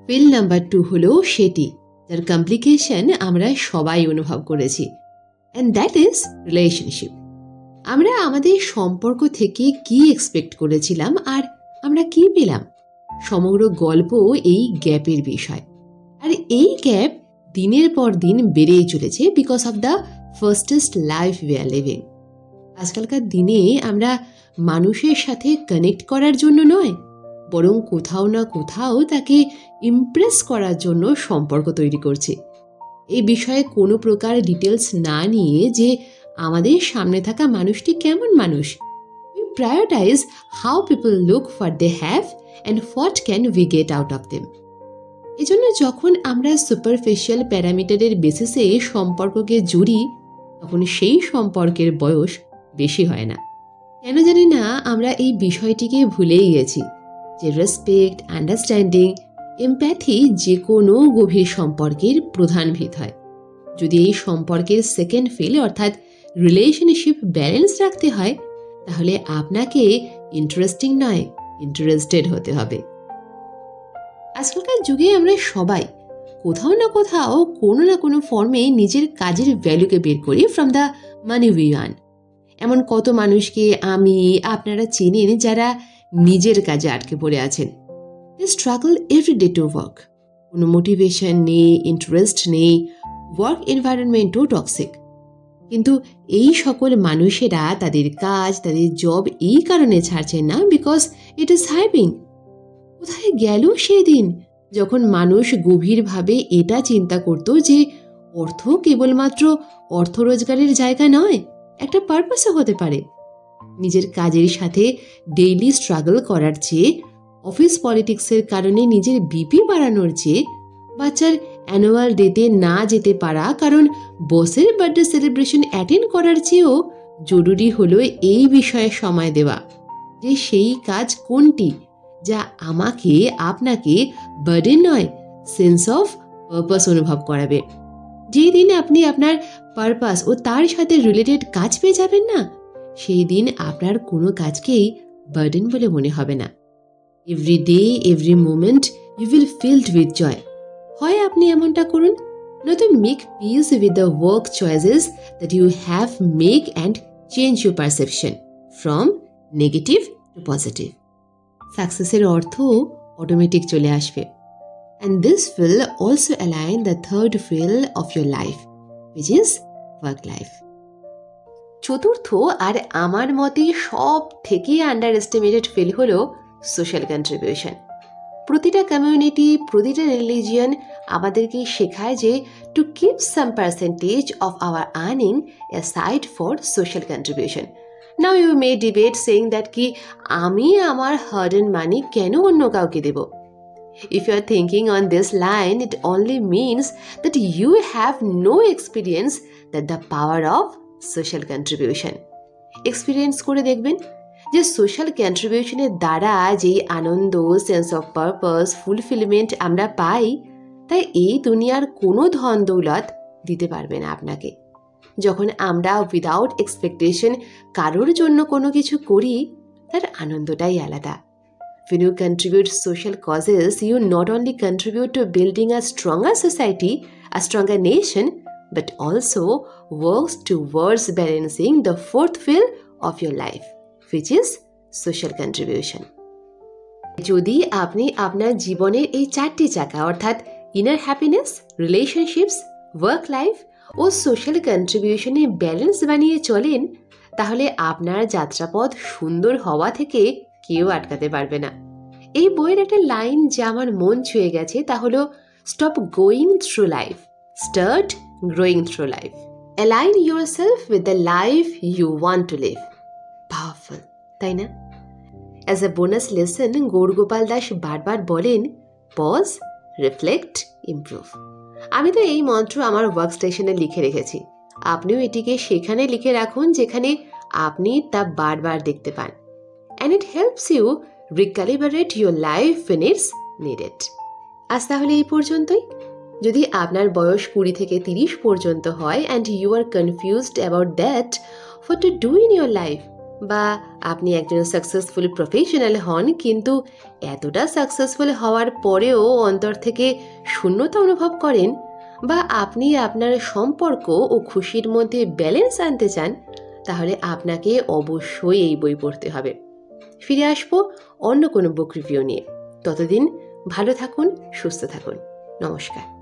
Feel number 2 হলো সেটি যার কমপ্লিকেশন আমরা সবাই অনুভব করেছি, অ্যান্ড দ্যাট ইজ রিলেশনশিপ। আমরা আমাদের সম্পর্ক থেকে কি এক্সপেক্ট করেছিলাম আর আমরা কি পেলাম, সমগ্র গল্প এই গ্যাপের বিষয়। আর এই গ্যাপ দিনের পর দিন বেড়েই চলেছে because of the fastest life we are living. আজকালকার দিনে আমরা মানুষের সাথে কানেক্ট করার জন্য নয়, বরং কোথাও না কোথাও তাকে ইমপ্রেস করার জন্য সম্পর্ক তৈরি করছি। এই বিষয়ে কোনো প্রকার ডিটেলস না নিয়ে যে আমাদের সামনে থাকা মানুষটি কেমন মানুষ, we prioritize how people look for they have and what can we get out of them. এজন্য যখন আমরা সুপারফিশিয়াল প্যারামিটারের বেসিসে সম্পর্ককে জুড়ি, তখন সেই সম্পর্কের বয়স বেশি হয় না। কেন জানি না আমরা এই বিষয়টিকে ভুলেই গেছি যে রেসপেক্ট, আন্ডারস্ট্যান্ডিং, এমপ্যাথি যে কোনো গভীর সম্পর্কের প্রধান ভিত হয়। যদি এই সম্পর্কের সেকেন্ড ফিল অর্থাৎ রিলেশনশিপ ব্যালেন্স রাখতে হয়, তাহলে আপনাকে ইন্টারেস্টিং নয়, ইন্টারেস্টেড হতে হবে। আজকালকার যুগে আমরা সবাই কোথাও না কোথাও কোনো না কোনো ফর্মে নিজের কাজের ভ্যালুকে বের করি from the money we earn. এমন কত মানুষকে আমি, আপনারা চেনেন যারা নিজের কাজে আটকে পড়ে আছেন। দে স্ট্রাগল এভরিডে টু ওয়ার্ক, কোনো মোটিভেশন নেই, ইন্টারেস্ট নেই, ওয়ার্ক এনভায়রনমেন্টও টক্সিক। কিন্তু এই সকল মানুষেরা তাদের কাজ, তাদের জব এই কারণে ছাড়ছেন না বিকজ ইট ইজ হাইপিং। কোথায় গেল সেই দিন যখন মানুষ গভীরভাবে এটা চিন্তা করত যে অর্থ কেবলমাত্র অর্থ রোজগারের জায়গা নয়, একটা পারপাসও হতে পারে। নিজের কাজের সাথে ডেইলি স্ট্রাগল করার চেয়ে, অফিস পলিটিক্সের কারণে নিজের বিপি বাড়ানোর চেয়ে, বাচ্চার অ্যানুয়াল ডেতে না যেতে পারা কারণ বসের বার্থডে সেলিব্রেশন অ্যাটেন্ড করার চেয়েও জরুরি হলো এই বিষয়ে সময় দেওয়া যে সেই কাজ কোনটি যা আমাকে, আপনাকে বার্ডেন নয়, সেন্স অফ পারপাস অনুভব করাবে। যেই দিন আপনি আপনার পারপাস ও তার সাথে রিলেটেড কাজ পেয়ে যাবেন না, সেই দিন আপনার কোনো কাজকেই বার্ডেন বলে মনে হবে না। Every day, every moment you will filled with joy. হয় আপনি এমনটা করুন, নয়তো make peace with the work choices that you have make and change your perception from negative to positive. সাকসেসের অর্থ অটোমেটিক চলে আসবে। And this will also align the third field of your life, which is work life. চতুর্থ আর আমার মতে সব থেকে underestimated field হলো সোশ্যাল কন্ট্রিবিউশন। প্রতিটা কমিউনিটি, প্রতিটা রিলিজিয়ন আমাদেরকে শেখায় যে to keep some percentage of our earning aside for social contribution. Now you may debate saying that কি আমি আমার হার্ড এন্ড মানি কেন অন্য কাউকে দেব? If you are thinking on this line, it only means that you have no experience that the power of social contribution. Experience করে দেখবেন যে social কন্ট্রিবিউশনের দ্বারা যেই আনন্দ, সেন্স অফ পারপাস, ফুলফিলমেন্ট আমরা পাই, তাই এই দুনিয়ার কোনো ধন দৌলত দিতে পারবে না আপনাকে। যখন আমরা উইদাউট এক্সপেকটেশন কারোর জন্য কোনো কিছু করি, তার আনন্দটাই আলাদা। When you contribute social causes, you not only contribute to building a stronger society, a stronger nation, but also works towards balancing the fourth field of your life, which is social contribution. যদি আপনি আপনার জীবনের এই চারটি চাকা অর্থাৎ inner happiness, relationships, work life ও social কন্ট্রিবিউশনে ব্যালেন্স বানিয়ে চলেন, তাহলে আপনার যাত্রাপথ সুন্দর হওয়া থেকে কেউ আটকাতে পারবে না। এই বইয়ের একটা লাইন যা আমার মন ছুঁয়ে গেছে, তা হলো stop going through life, start growing through life. Align yourself with the life you want to live. Powerful, তাই না? As a bonus lesson Gaur Gopal Das বারবার বলেন, পজ, রিফ্লেক্ট, ইমপ্রুভ। আমি তো এই মন্ত্র আমার ওয়ার্ক স্টেশনে লিখে রেখেছি। আপনিও এটিকে সেখানে লিখে রাখুন যেখানে আপনি তা বারবার দেখতে পান। And it helps you recalibrate your life when it's needed. আজ তাহলে এই পর্যন্তই। যদি আপনার বয়স 20 থেকে 30 পর্যন্ত হয় and you are confused about that, what to do in your life, বা আপনি একজন সাকসেসফুল প্রফেশনাল হন, কিন্তু এতটা সাকসেসফুল হওয়ার পরেও অন্তর থেকে শূন্যতা অনুভব করেন, বা আপনি আপনার সম্পর্ক ও খুশির মধ্যে ব্যালেন্স আনতে চান, তাহলে আপনাকে অবশ্যই এই বই পড়তে হবে। ফিরে আসবো অন্য কোনো বুক রিভিউ নিয়ে। ততদিন ভালো থাকুন, সুস্থ থাকুন। নমস্কার।